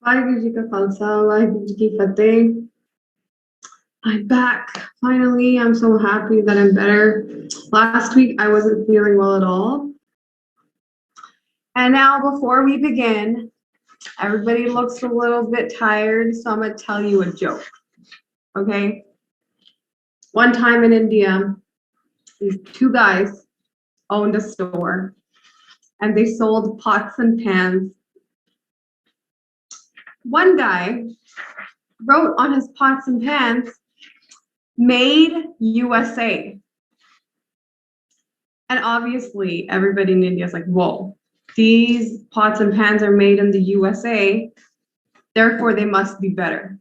Waheguru Ji Ka Khalsa, Waheguru Ji Ki Fateh. I'm back. Finally, I'm so happy that I'm better. Last week, I wasn't feeling well at all. And now, before we begin, everybody looks a little bit tired, so I'm going to tell you a joke. Okay? One time in India, these two guys owned a store, and they sold pots and pans. One guy wrote on his pots and pans, "Made USA." And obviously, everybody in India is like, whoa, these pots and pans are made in the USA, therefore they must be better.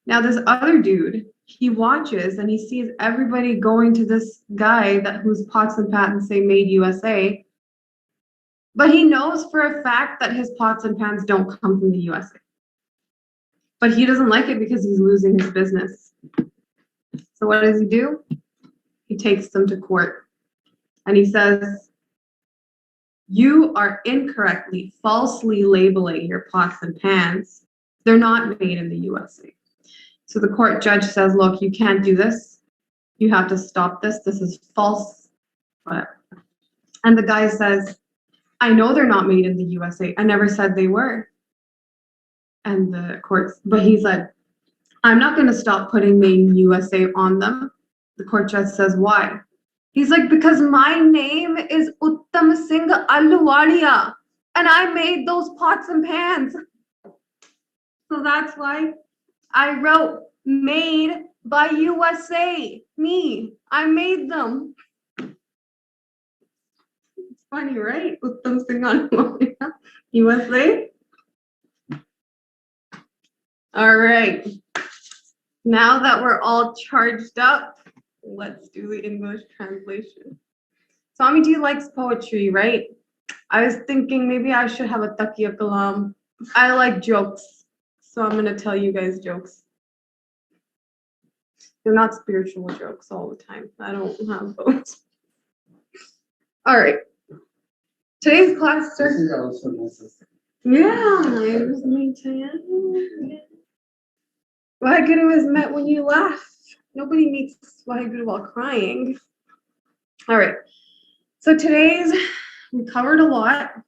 Now, this other dude, he watches and he sees everybody going to this guy whose pots and pans say made USA, but he knows for a fact that his pots and pans don't come from the USA. But he doesn't like it because he's losing his business. So what does he do? He takes them to court. And he says, "You are incorrectly, falsely labeling your pots and pans. They're not made in the USA." So the court judge says, "Look, you can't do this. You have to stop this. This is false." Whatever. And the guy says, "I know they're not made in the USA. I never said they were." And the court, but he's like, "I'm not going to stop putting made in USA on them." The court judge says, "Why?" He's like, "Because my name is Uttam Singh Aluwalia, and I made those pots and pans. So that's why I wrote made by USA. Me, I made them." It's funny, right? Uttam Singh Aluwalia, USA. All right. Now that we're all charged up, let's do the English translation. Swamiji likes poetry, right? I was thinking maybe I should have a takiya kalam. I like jokes, so I'm going to tell you guys jokes. They're not spiritual jokes all the time. I don't have those. All right. Today's class starts. This is also necessary. Yeah, I was me too. Waheguru is met when you laugh. Nobody meets Waheguru while crying. All right. So we covered a lot.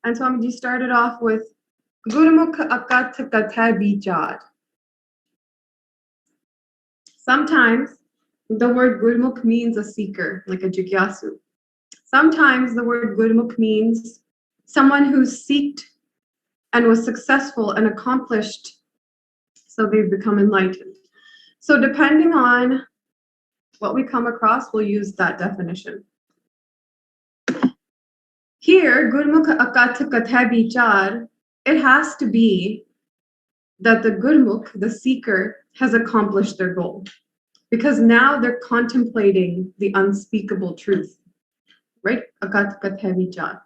And Swamiji started off with Gurmukh akat katha bichar. Sometimes the word Gurmukh means a seeker, like a jigyasu. Sometimes the word Gurmukh means someone who seeked and was successful and accomplished, so they've become enlightened. So depending on what we come across, we'll use that definition. Here, Gurmukh akat katha bichar, it has to be that the Gurmukh, the seeker, has accomplished their goal. Because now they're contemplating the unspeakable truth. Right? Akat katha bichar.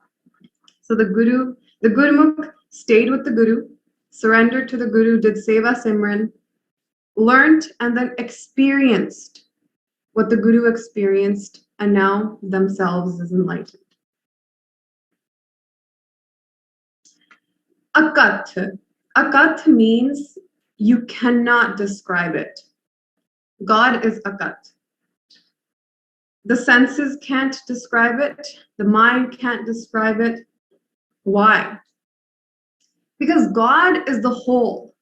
So the Gurmukh stayed with the Guru, surrendered to the Guru, did Seva Simran, learned and then experienced what the Guru experienced, and now themselves is enlightened. Akat. Akat means you cannot describe it. God is akat. The senses can't describe it. The mind can't describe it. Why? Because God is the whole.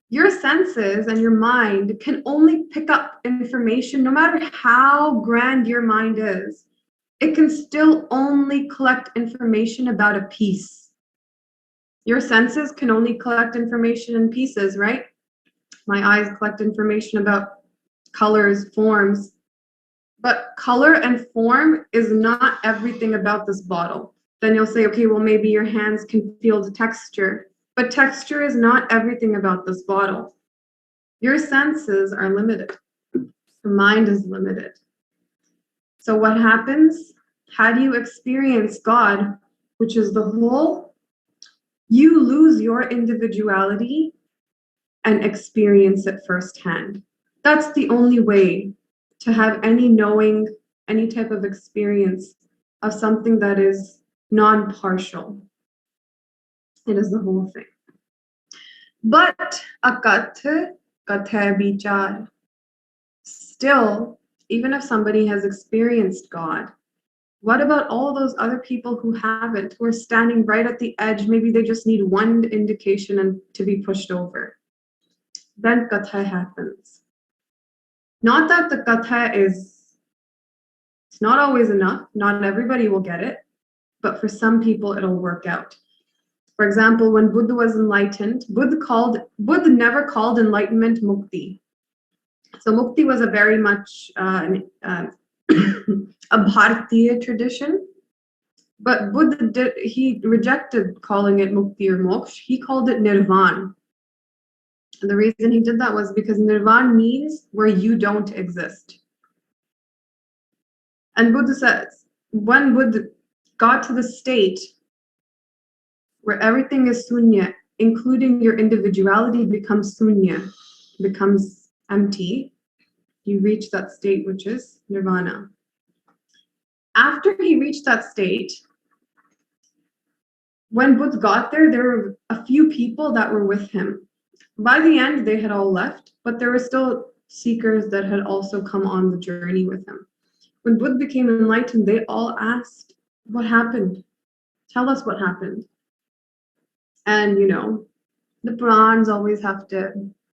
Your senses and your mind can only pick up information, no matter how grand your mind is. It can still only collect information about a piece. Your senses can only collect information in pieces, right? My eyes collect information about colors, forms. But color and form is not everything about this bottle. Then you'll say, okay, well, maybe your hands can feel the texture. But texture is not everything about this bottle. Your senses are limited. The mind is limited. So what happens? How do you experience God, which is the whole? You lose your individuality and experience it firsthand. That's the only way to have any knowing, any type of experience of something that is non-partial. It is the whole thing. But akath katha vichar. Still, even if somebody has experienced God, what about all those other people who haven't, who are standing right at the edge? Maybe they just need one indication and to be pushed over. Then katha happens. Not that the katha it's not always enough. Not everybody will get it, but for some people it'll work out. For example, when Buddha was enlightened, Buddha never called enlightenment mukti. So mukti was a very much a Bharatiya tradition, but Buddha he rejected calling it mukti or moksha. He called it nirvana. And the reason he did that was because nirvana means where you don't exist. And Buddha says, when Buddha got to the state where everything is sunya, including your individuality becomes sunya, becomes empty, you reach that state which is nirvana. After he reached that state, when Buddha got there, there were a few people that were with him. By the end, they had all left, but there were still seekers that had also come on the journey with him. When Buddha became enlightened, they all asked, what happened? Tell us what happened. And, the Purans always have to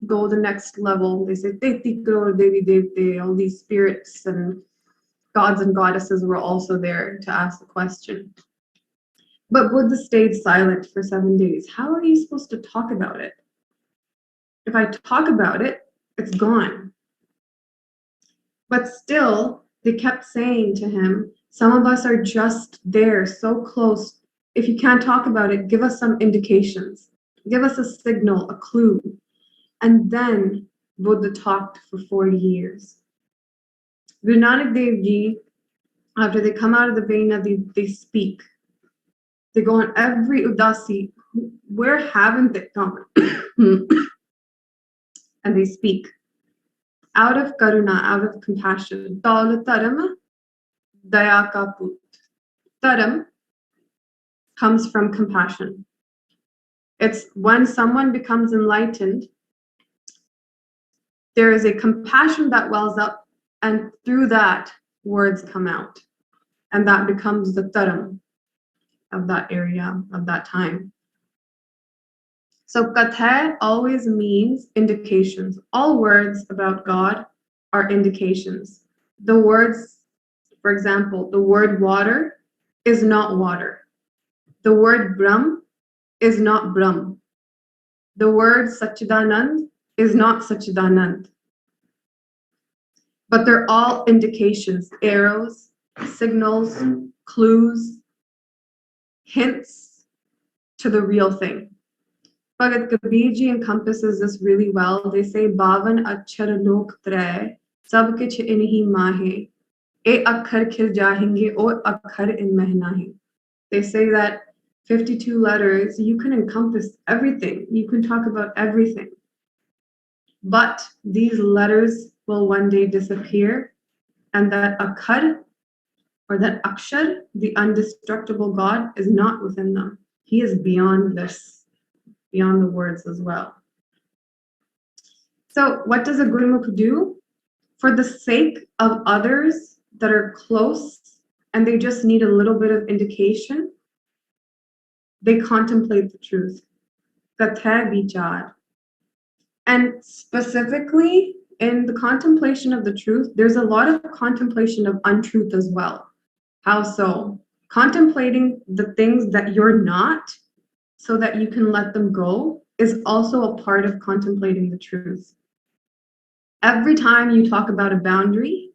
go the next level. They say, Teti crore Devi Devte, all these spirits and gods and goddesses were also there to ask the question. But Buddha stayed silent for 7 days. How are you supposed to talk about it? If I talk about it, it's gone. But still, they kept saying to him, some of us are just there, so close. If you can't talk about it, give us some indications. Give us a signal, a clue. And then Buddha talked for 40 years. Guru Nanak Dev Ji, after they come out of the Vena, they speak. They go on every udasi. Where haven't they gone? And they speak. Out of karuna, out of compassion. Taul taram, daya ka put. Taram comes from compassion. It's when someone becomes enlightened, there is a compassion that wells up, and through that, words come out. And that becomes the taram of that area, of that time. So katha always means indications. All words about God are indications. The words, for example, the word water is not water. The word Brahm is not Brahm. The word Satchidanand is not Satchidanand. But they're all indications, arrows, signals, clues, hints to the real thing. Bhagat Kabir Ji encompasses this really well. They say, Bavan achar lok tray, sab kich inhi mahe, e akhar khil jahenge, o akhar in mehnahe. They say that 52 letters, you can encompass everything. You can talk about everything. But these letters will one day disappear, and that akhar, or that akshar, the indestructible God, is not within them. He is beyond this, beyond the words as well. So what does a Gurmukh do? For the sake of others that are close and they just need a little bit of indication, they contemplate the truth. Katha vichar. And specifically in the contemplation of the truth, there's a lot of contemplation of untruth as well. How so? Contemplating the things that you're not so that you can let them go is also a part of contemplating the truth. Every time you talk about a boundary,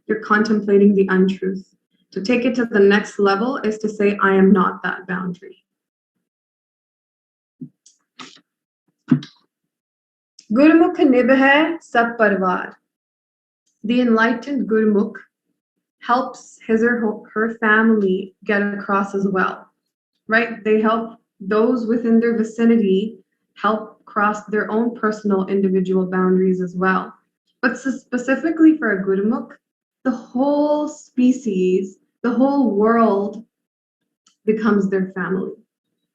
you're contemplating the untruth. To take it to the next level is to say, I am not that boundary. Gurmukh nibhe sab parvar. The enlightened Gurmukh helps his or her family get across as well, right? They help those within their vicinity help cross their own personal individual boundaries as well. But specifically for a Gurmukh, the whole species, the whole world becomes their family,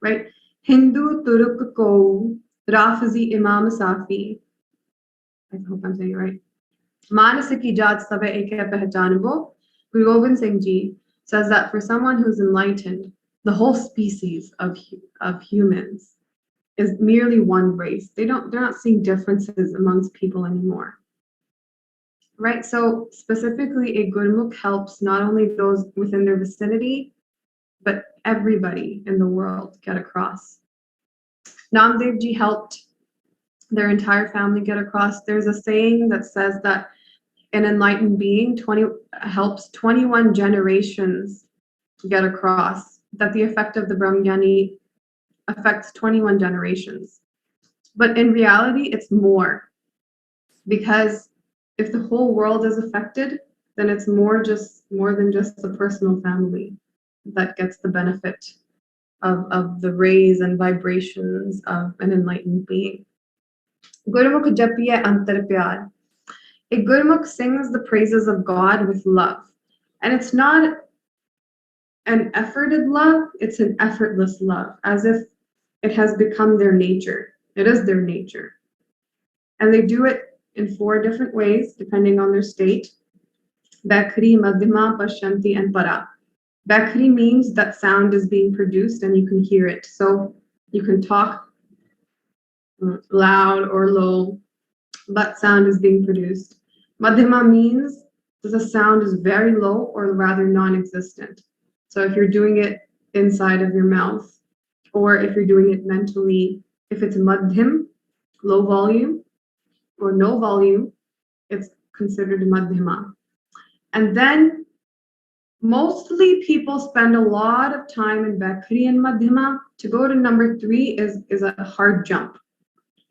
right? Hindu Turuk Ko, Rafizi Imam Safi. I hope I'm saying it right. Manasiki Jat Save Eke Pehchanbo. Guru Gobind Singh Ji says that for someone who's enlightened, the whole species of humans is merely one race. They're not seeing differences amongst people anymore. Right? So specifically, a Gurmukh helps not only those within their vicinity, but everybody in the world get across. Namdev Ji helped their entire family get across. There's a saying that says that an enlightened being helps 21 generations get across, that the effect of the Brahmgyani affects 21 generations. But in reality, it's more, because if the whole world is affected, then it's more than just the personal family that gets the benefit of the rays and vibrations of an enlightened being. Gurmukh japiye antar pyar. A Gurmukh sings the praises of God with love. And it's not an efforted love, it's an effortless love, as if it has become their nature. It is their nature. And they do it in 4 different ways, depending on their state. Bakhri, Madhima, Pashanti, and Para. Bakhri means that sound is being produced and you can hear it. So you can talk loud or low, but sound is being produced. Madhima means that the sound is very low or rather non-existent. So if you're doing it inside of your mouth, or if you're doing it mentally, if it's madhim, low volume, or no volume, it's considered madhima. And then mostly people spend a lot of time in Bakhri and Madhima. To go to number 3 is a hard jump.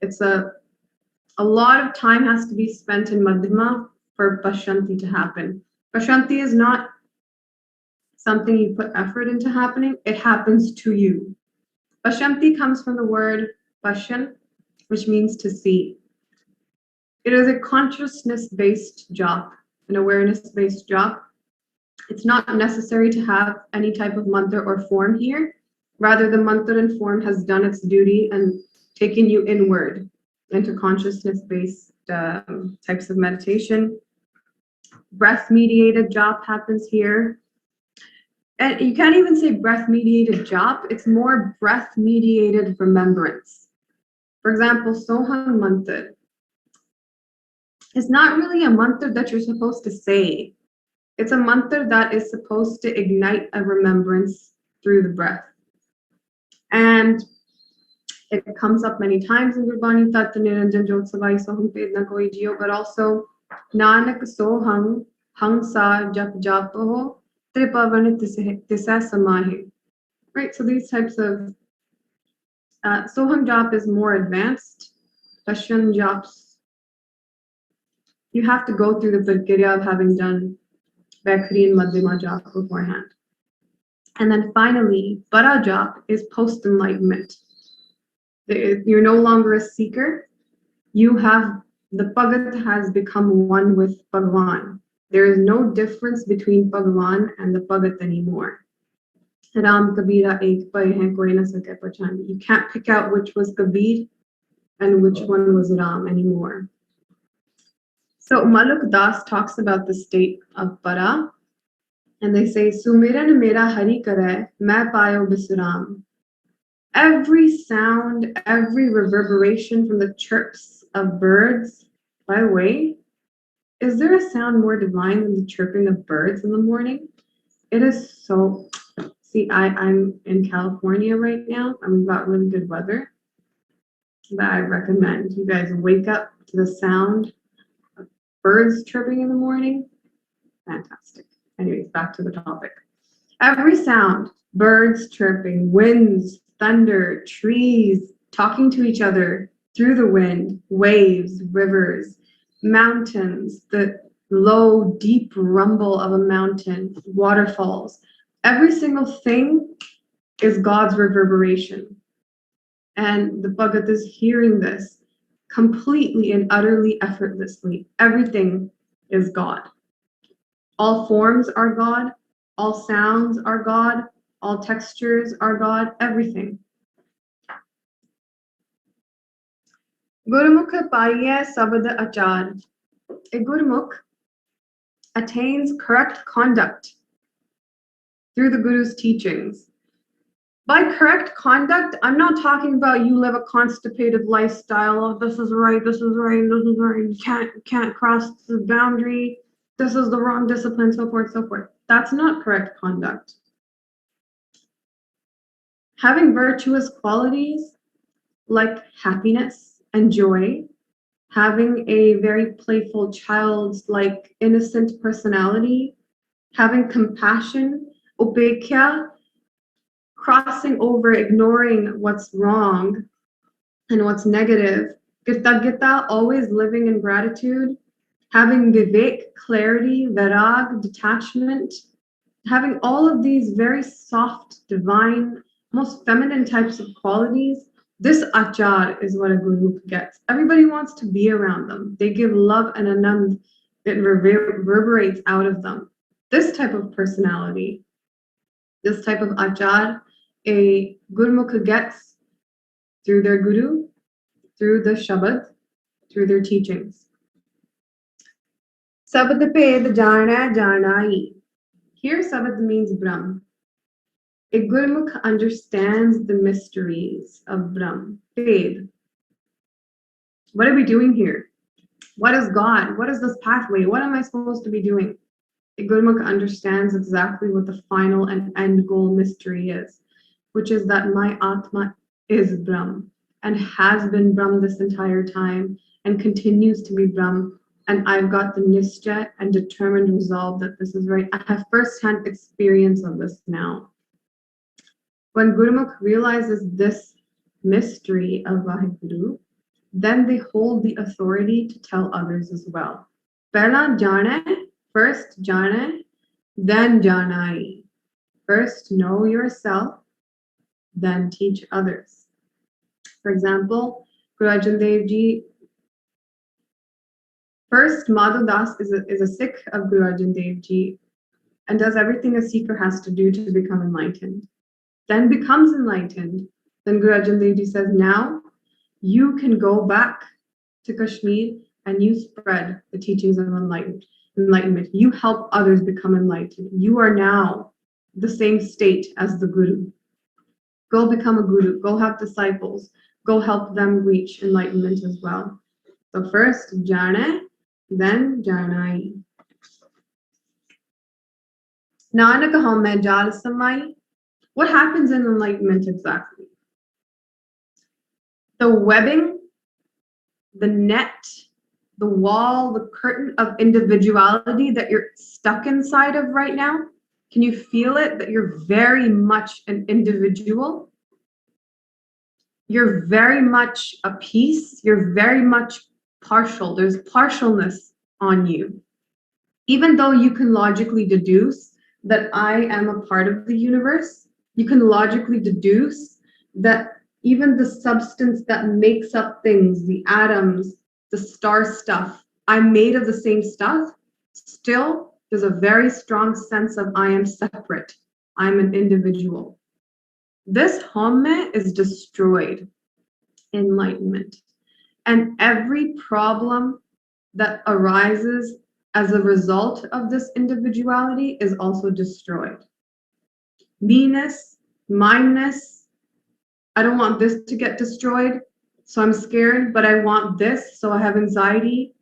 It's a lot of time has to be spent in Madhima for Pashanti to happen. Pashanti is not something you put effort into happening, it happens to you. Pashanti comes from the word Pashan, which means to see. It is a consciousness-based job, an awareness-based job. It's not necessary to have any type of mantra or form here. Rather, the mantra and form has done its duty and taken you inward into consciousness-based types of meditation. Breath-mediated jop happens here. And you can't even say breath-mediated jop, it's more breath-mediated remembrance. For example, Soham mantra is not really a mantra that you're supposed to say. It's a mantra that is supposed to ignite a remembrance through the breath. And it comes up many times in Gurbani, Tat Niranjan Jot Savai Soham Pedna Koi Jio, but also Nanak Soham Hang Sa Jap Japo Tripavan Tisa Samahe. Right, so these types of Soham Jap is more advanced. Pashan Japs, you have to go through the Prakriya of having done Bakhri and Madhima Jap beforehand. And then finally, Para Jap is post-enlightenment. You're no longer a seeker. The Bhagat has become one with Bhagwan. There is no difference between Bhagwan and the Bhagat anymore. Ram Kabira ek pai hai, koi na sake pachani. You can't pick out which was Kabir and which one was Ram anymore. So Maluk Das talks about the state of Para, and they say, Sumiran mera hari kare, main payo bisuram. Every sound, every reverberation from the chirps of birds. By the way, is there a sound more divine than the chirping of birds in the morning? It is so. See, I'm in California right now. I've got really good weather that I recommend. You guys wake up to the sound of birds chirping in the morning. Fantastic. Anyways, back to the topic. Every sound, birds chirping, winds, thunder, trees talking to each other through the wind, waves, rivers, mountains, the low, deep rumble of a mountain, waterfalls. Every single thing is God's reverberation. And the Bhagat is hearing this completely and utterly effortlessly. Everything is God. All forms are God. All sounds are God. All textures are God. Everything. Gurmukh paiye sabad achar. A Gurmukh attains correct conduct through the Guru's teachings. By correct conduct, I'm not talking about you live a constipated lifestyle of this is right, this is right, this is right, you can't cross the boundary, this is the wrong discipline, so forth, so forth. That's not correct conduct. Having virtuous qualities like happiness and joy, having a very playful, childlike, innocent personality, having compassion, upekkha, crossing over, ignoring what's wrong and what's negative, Gita, always living in gratitude, having vivek, clarity, virag, detachment, having all of these very soft, divine, most feminine types of qualities. This achar is what a guru gets. Everybody wants to be around them. They give love and anand. It reverberates out of them. This type of personality, this type of achar, a Gurmukh gets through their guru, through the Shabad, through their teachings. Sabad ped jana janai. Here Sabad means Brahm. A Gurmukh understands the mysteries of Brahm. Ped. What are we doing here? What is God? What is this pathway? What am I supposed to be doing? A Gurmukh understands exactly what the final and end goal mystery is, which is that my Atma is Brahm and has been Brahm this entire time and continues to be Brahm. And I've got the nishcha and determined resolve that this is right. I have first-hand experience of this now. When Gurmukh realizes this mystery of Vaheguru, then they hold the authority to tell others as well. Pehla jane, first jane, then janai. First know yourself, then teach others. For example, Guru Arjan Dev Ji, first Madhu Das is a Sikh of Guru Arjan Dev Ji and does everything a Seeker has to do to become enlightened. Then becomes enlightened. Then Guru Arjan Dev Ji says, now you can go back to Kashmir and you spread the teachings of enlightenment. You help others become enlightened. You are now the same state as the Guru. Go become a Guru. Go have disciples. Go help them reach enlightenment as well. So first jane, then janai. Nanak hame jal samai. What happens in enlightenment exactly? The webbing, the net, the wall, the curtain of individuality that you're stuck inside of right now. Can you feel it? That you're very much an individual. You're very much a piece. You're very much partial. There's partialness on you. Even though you can logically deduce that I am a part of the universe, you can logically deduce that even the substance that makes up things, the atoms, the star stuff, I'm made of the same stuff. Still, there's a very strong sense of I am separate. I'm an individual. This homme is destroyed in enlightenment. And every problem that arises as a result of this individuality is also destroyed. Meanness, mindness, I don't want this to get destroyed, so I'm scared, but I want this, so I have anxiety.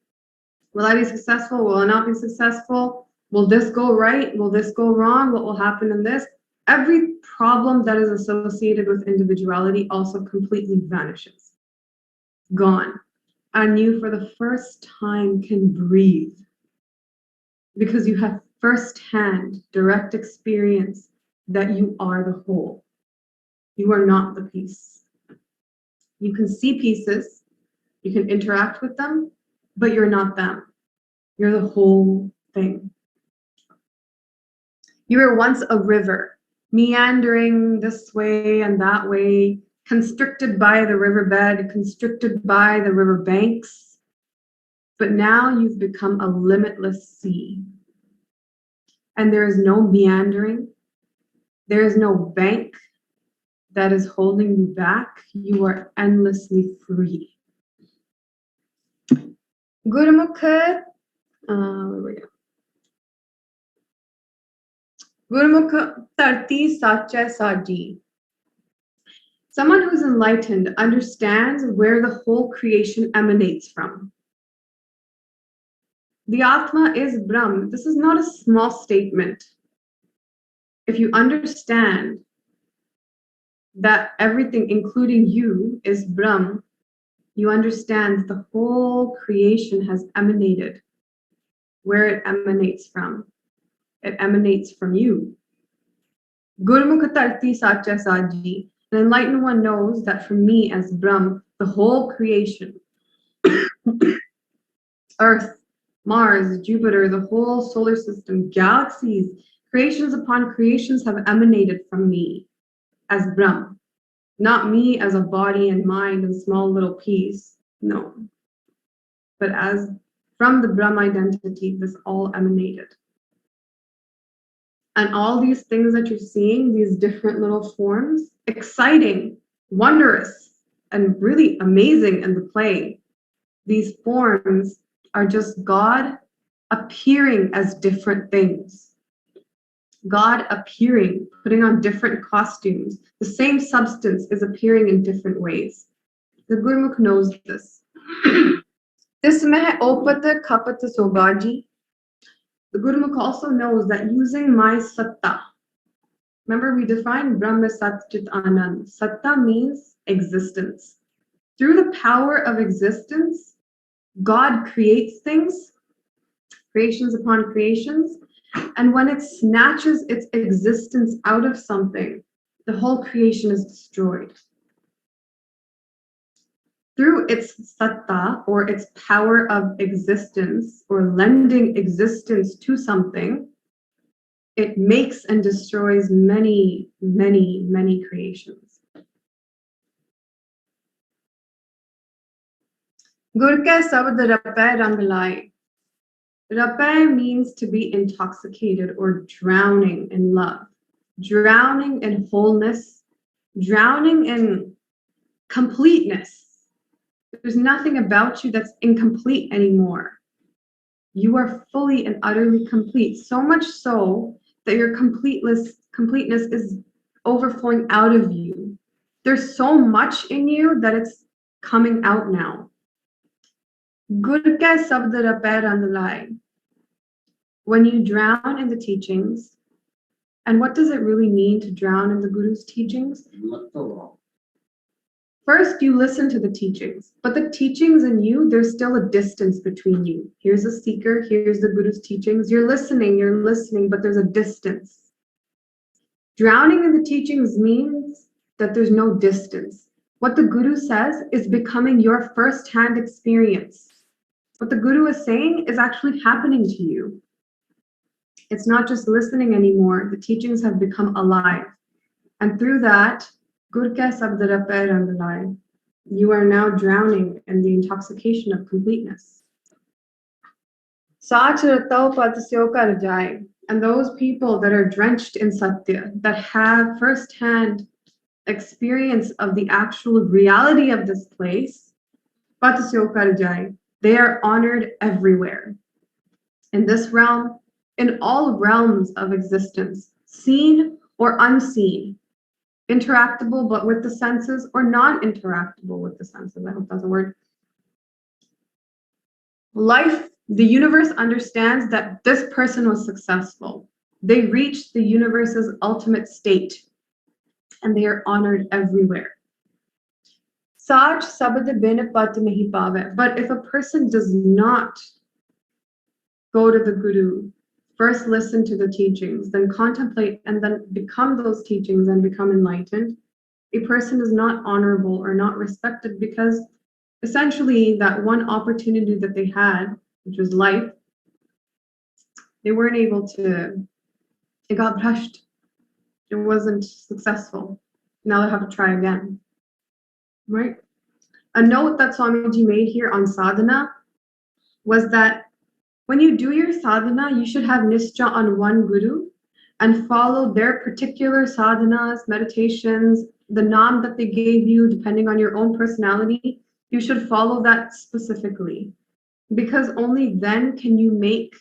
Will I be successful? Will I not be successful? Will this go right? Will this go wrong? What will happen in this? Every problem that is associated with individuality also completely vanishes. Gone. And you, for the first time, can breathe because you have first-hand, direct experience that you are the whole. You are not the piece. You can see pieces, you can interact with them, but you're not them. You're the whole thing. You were once a river, meandering this way and that way, constricted by the riverbed, constricted by the river banks, but now you've become a limitless sea. And there is no meandering, there is no bank that is holding you back. You are endlessly free. Gurmukh, where we go? Gurmukh tarti sacha saji. Someone who's enlightened understands where the whole creation emanates from. The Atma is Brahm. This is not a small statement. If you understand that everything, including you, is Brahm, you understand the whole creation has emanated. Where it emanates from. It emanates from you. Gurmukh tarti sacha saji. An enlightened one knows that from me as Brahm, the whole creation, Earth, Mars, Jupiter, the whole solar system, galaxies, creations upon creations have emanated from me as Brahm. Not me as a body and mind and small little piece, no. But as from the Brahm identity, this all emanated. And all these things that you're seeing, these different little forms, exciting, wondrous, and really amazing in the play. These forms are just God appearing as different things. God appearing, putting on different costumes. The same substance is appearing in different ways. The Gurmukh knows this. This meh opata kapata sogaji. The Gurmukh also knows that using my satta, remember we defined Brahma Sat Chit Anand. Satta means existence. Through the power of existence, God creates things, creations upon creations, and when it snatches its existence out of something, the whole creation is destroyed. Through its satta, or its power of existence, or lending existence to something, it makes and destroys many, many, many creations. Gur ke sabd rapay rang laye. Rapay means to be intoxicated or drowning in love, drowning in wholeness, drowning in completeness. There's nothing about you that's incomplete anymore. You are fully and utterly complete, so much so that your completeness is overflowing out of you. There's so much in you that it's coming out now. Gur ke sabd rapay rang laye. When you drown in the teachings, and what does it really mean to drown in the Guru's teachings? First, you listen to the teachings, but the teachings in you, there's still a distance between you. Here's a seeker, here's the Guru's teachings. You're listening, but there's a distance. Drowning in the teachings means that there's no distance. What the Guru says is becoming your first-hand experience. What the Guru is saying is actually happening to you. It's not just listening anymore. The teachings have become alive. And through that, Gur ke sabd rapay rang laye. You are now drowning in the intoxication of completeness. Sach ratau pad syo kar jaye. And those people that are drenched in Satya, that have first-hand experience of the actual reality of this place, pad syo kar jaye. They are honored everywhere. In this realm, in all realms of existence, seen or unseen, interactable but with the senses, or non-interactable with the senses. I hope that's a word. Life, the universe understands that this person was successful. They reached the universe's ultimate state, and they are honored everywhere. Sach sabad bin pat nahi paave. But if a person does not go to the Guru, first listen to the teachings, then contemplate, and then become those teachings and become enlightened, a person is not honorable or not respected, because essentially that one opportunity that they had, which was life, they weren't able to, it got brushed. It wasn't successful. Now they have to try again, right? A note that Swamiji made here on sadhana was that when you do your sadhana, you should have nischa on one Guru and follow their particular sadhanas, meditations, the naam that they gave you, depending on your own personality. You should follow that specifically, because only then can you make,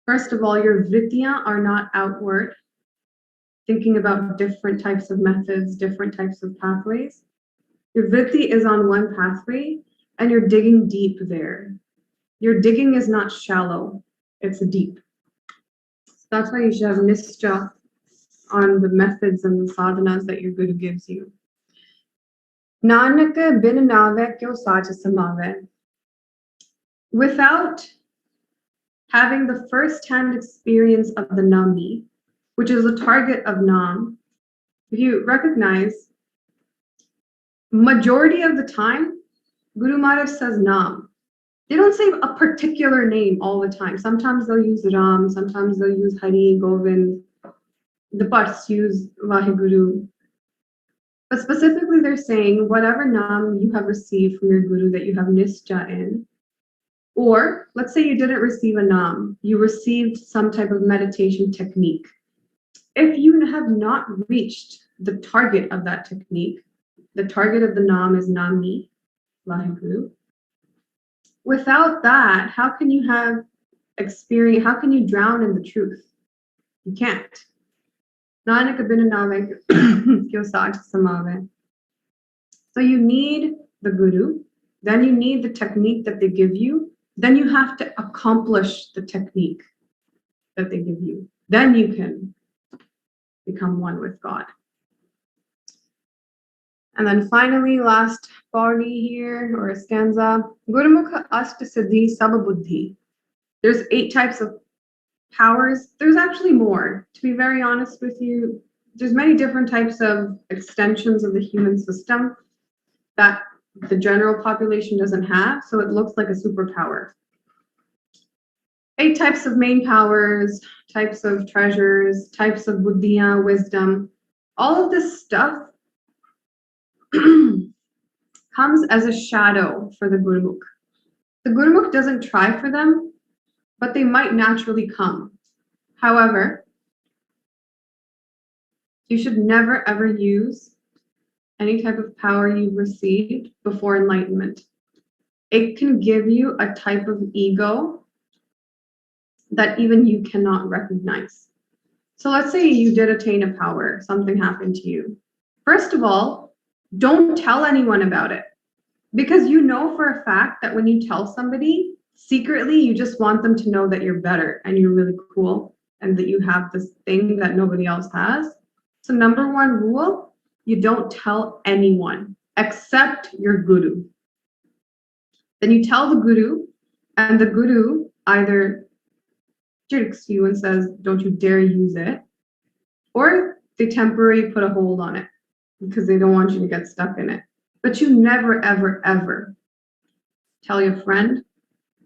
first of all, your vidya are not outward, thinking about different types of methods, different types of pathways. Your vidya is on one pathway and you're digging deep there. Your digging is not shallow, it's deep. That's why you should have nishtha on the methods and the sadhanas that your guru gives you. Nanak bin nave kyo sach samave. Without having the first-hand experience of the Nami, which is the target of Nam, if you recognize, majority of the time, Guru Maharaj says Nam. They don't say a particular name all the time. Sometimes they'll use Ram, sometimes they'll use Hari, Govind. The Bhats use Vaheguru. But specifically they're saying whatever Nam you have received from your Guru that you have Nishtha in, or let's say you didn't receive a Nam, you received some type of meditation technique. If you have not reached the target of that technique, the target of the Nam is Nami, Vaheguru. Without that, how can you have experience, how can you drown in the truth? You can't. Nanak bin nave kyo sach samave. So you need the Guru, then you need the technique that they give you, then you have to accomplish the technique that they give you. Then you can become one with God. And then finally, last pauri here, or stanza, Gurmukh Ashta Siddhi Sababuddhi. There's 8 types of powers. There's actually more. To be very honest with you, there's many different types of extensions of the human system that the general population doesn't have, so it looks like a superpower. 8 types of main powers, types of treasures, types of buddhiya, wisdom. All of this stuff comes as a shadow for the Gurmukh. The Gurmukh doesn't try for them, but they might naturally come. However, you should never ever use any type of power you've received before enlightenment. It can give you a type of ego that even you cannot recognize. So let's say you did attain a power, something happened to you. First of all, don't tell anyone about it, because you know for a fact that when you tell somebody, secretly you just want them to know that you're better and you're really cool and that you have this thing that nobody else has. So number 1 rule, you don't tell anyone except your Guru. Then you tell the Guru, and the Guru either jerks you and says, don't you dare use it, or they temporarily put a hold on it because they don't want you to get stuck in it. But you never, ever, ever tell your friend,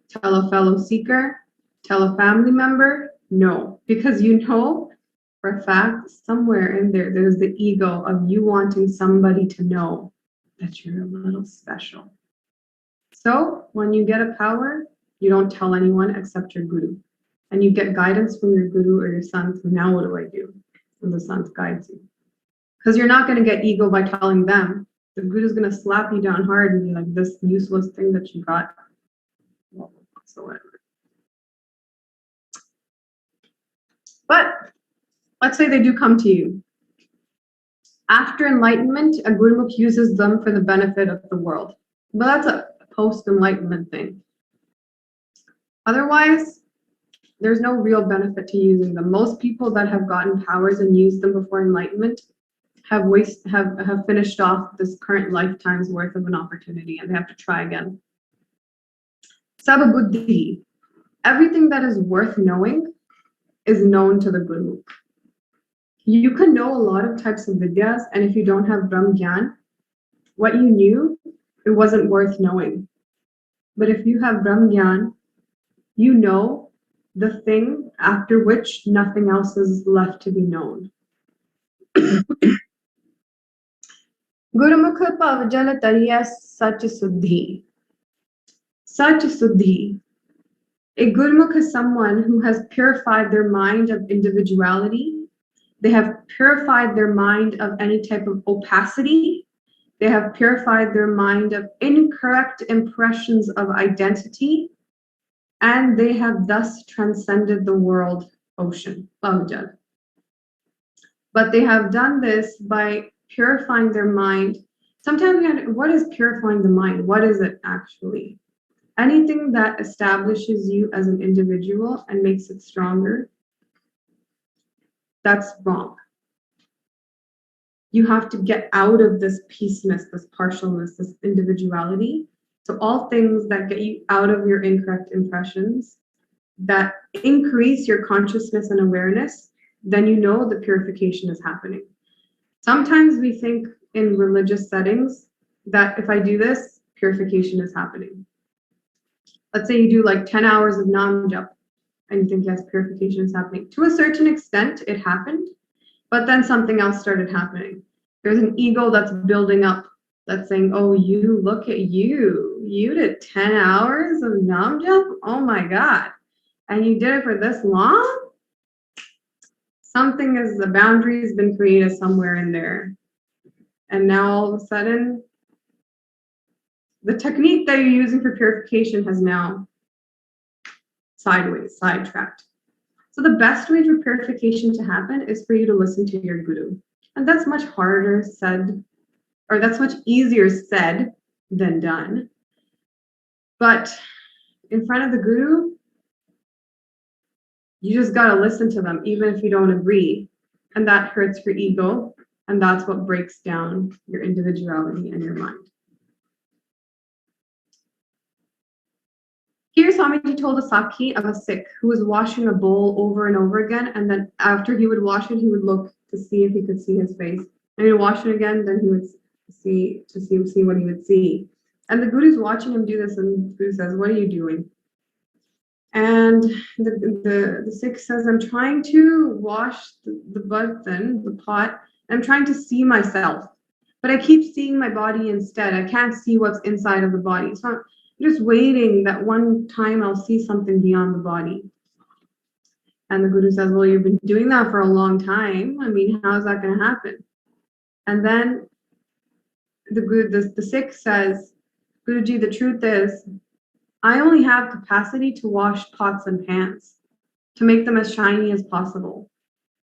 tell a fellow seeker, tell a family member, no, because you know for a fact somewhere in there, there's the ego of you wanting somebody to know that you're a little special. So when you get a power, you don't tell anyone except your Guru. And you get guidance from your Guru or your Sant. Now what do I do? And the Sant guides you. Because you're not going to get ego by telling them. The Guru's going to slap you down hard and be like, this useless thing that you got. Well, so whatever. But let's say they do come to you. After enlightenment, a Gurmukh uses them for the benefit of the world. But that's a post-enlightenment thing. Otherwise, there's no real benefit to using them. Most people that have gotten powers and used them before enlightenment have finished off this current lifetime's worth of an opportunity, and they have to try again. Sababuddhi. Everything that is worth knowing is known to the Gurmukh. You can know a lot of types of vidyas, and if you don't have Brahm Gyan, what you knew, it wasn't worth knowing. But if you have Brahm Gyan, you know the thing after which nothing else is left to be known. Gurmukh pavjal tariya sach suddhi. Sach suddhi. A Gurmukh is someone who has purified their mind of individuality. They have purified their mind of any type of opacity. They have purified their mind of incorrect impressions of identity, and they have thus transcended the world ocean. But they have done this by purifying their mind. Sometimes, what is purifying the mind? What is it actually? Anything that establishes you as an individual and makes it stronger, that's wrong. You have to get out of this pieceness, this partialness, this individuality. So all things that get you out of your incorrect impressions, that increase your consciousness and awareness, then you know the purification is happening. Sometimes we think in religious settings that if I do this, purification is happening. Let's say you do like 10 hours of nam jap and you think, yes, purification is happening. To a certain extent, it happened. But then something else started happening. There's an ego that's building up, that's saying, oh, you, look at you. You did 10 hours of nam jap? Oh my God. And you did it for this long? Something is, the boundary has been created somewhere in there. And now all of a sudden, the technique that you're using for purification has now sidetracked. So the best way for purification to happen is for you to listen to your guru. And that's much harder said, or that's much easier said than done. But in front of the guru, you just gotta listen to them, even if you don't agree. And that hurts your ego, and that's what breaks down your individuality and your mind. Here, Swamiji told a Sakhi of a Sikh who was washing a bowl over and over again, and then after he would wash it, he would look to see if he could see his face. And he would wash it again, then he would see what he would see. And the Guru's watching him do this, and the Guru says, "What are you doing?" And the Sikh says, "I'm trying to wash the burtan, the pot. I'm trying to see myself, but I keep seeing my body instead. I can't see what's inside of the body. So I'm just waiting that one time I'll see something beyond the body." And the Guru says, "Well, you've been doing that for a long time. I mean, how is that going to happen?" And then the Sikh says, "Guruji, the truth is, I only have capacity to wash pots and pans, to make them as shiny as possible.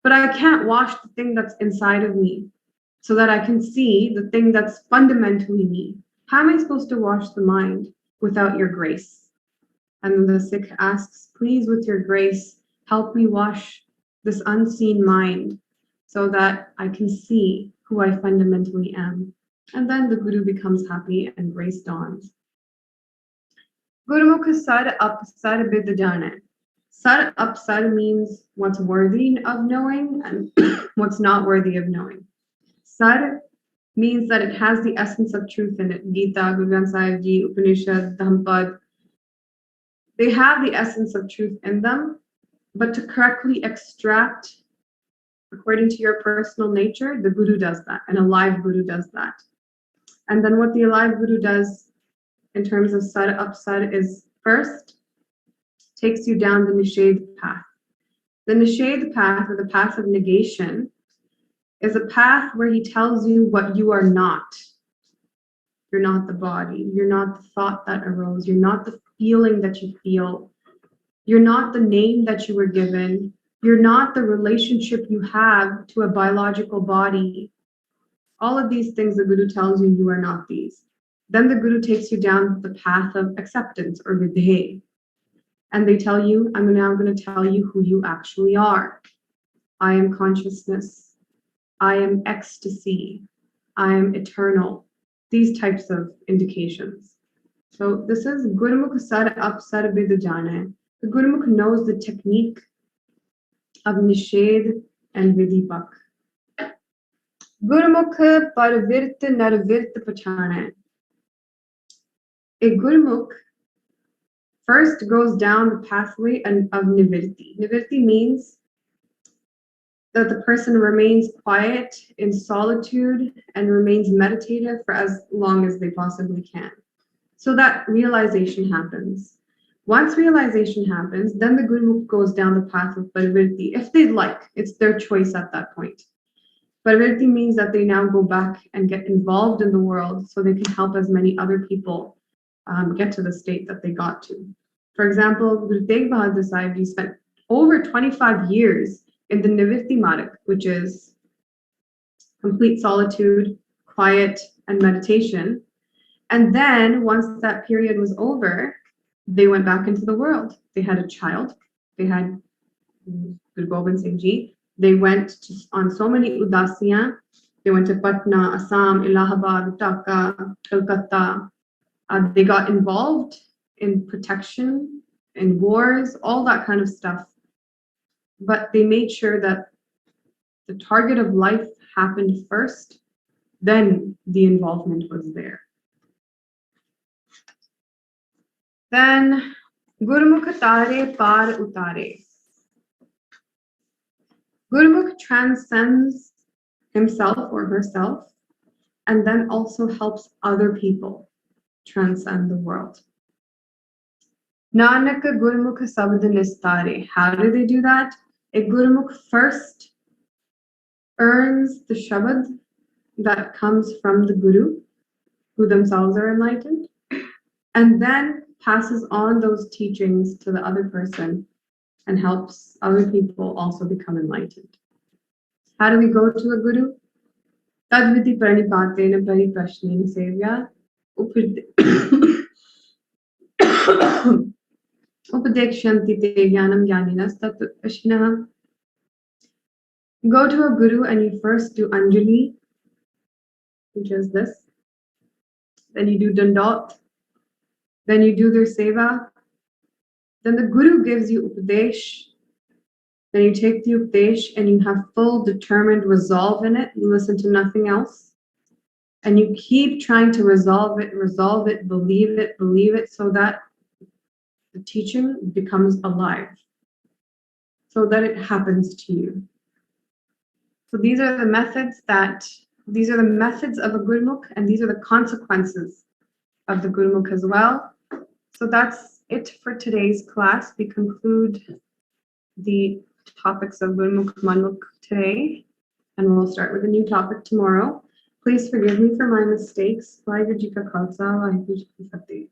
But I can't wash the thing that's inside of me so that I can see the thing that's fundamentally me. How am I supposed to wash the mind without your grace?" And then the Sikh asks, "Please, with your grace, help me wash this unseen mind so that I can see who I fundamentally am." And then the Guru becomes happy and grace dawns. Gurmukh sar up sar bid jane. Sar up sar means what's worthy of knowing and what's not worthy of knowing. Sar means that it has the essence of truth in it. Gita, Guru Granth Sahib Ji, Upanishad, Dhamapad. They have the essence of truth in them, but to correctly extract according to your personal nature, the Guru does that, and a live Guru does that. And then what the alive Guru does in terms of sar up sar is first takes you down the nishedh path. The nishedh path, or the path of negation, is a path where he tells you what you are not. You're not the body. You're not the thought that arose. You're not the feeling that you feel. You're not the name that you were given. You're not the relationship you have to a biological body. All of these things the Guru tells you, you are not these. Then the Guru takes you down the path of acceptance, or vidhe. And they tell you, I'm now going to tell you who you actually are. I am consciousness. I am ecstasy. I am eternal. These types of indications. So this is Gurmukh sar up sar bid jane. The Gurmukh knows the technique of nishedh and vidipak. Gurmukh parvirt narvirt pachane. A Gurmukh first goes down the pathway of Navity. Navity means that the person remains quiet in solitude and remains meditative for as long as they possibly can. So that realization happens. Once realization happens, then the Gurmukh goes down the path of Parvirti, if they'd like. It's their choice at that point. Pravriti means that they now go back and get involved in the world so they can help as many other people get to the state that they got to. For example, Guru Tegh Bahadur Sahib Ji spent over 25 years in the Navity marg, which is complete solitude, quiet, and meditation. And then once that period was over, they went back into the world. They had a child. They had Guru Gobind Singh Ji. They went on so many udasiyan. They went to Patna, Assam, Allahabad, Dhaka, Kolkata. They got involved in protection, in wars, all that kind of stuff. But they made sure that the target of life happened first, then the involvement was there. Then Gurmukh Tare Par Utare. Gurmukh transcends himself or herself and then also helps other people transcend the world. Nanak Gurmukh Sabd Nistare. How do they do that? A Gurmukh first earns the Shabad that comes from the Guru, who themselves are enlightened, and then passes on those teachings to the other person and helps other people also become enlightened. How do we go to a Guru? Tadviti pranipatena pariprashnena sevya upadekshanti te jnanam jnaninas tattvasinah. Go to a Guru and you first do Anjali, which is this. Then you do Dandot. Then you do their Seva. Then the Guru gives you Upadesh. Then you take the Upadesh and you have full determined resolve in it. You listen to nothing else. And you keep trying to resolve it, believe it, so that the teaching becomes alive. So that it happens to you. So these are the methods of a Gurmukh, and these are the consequences of the Gurmukh as well. So that's it for today's class. We conclude the topics of Gurmukh Manmukh today, and we'll start with a new topic tomorrow. Please forgive me for my mistakes. Vaheguru Ji Ka Khalsa, Vaheguru Ji Ki Fateh.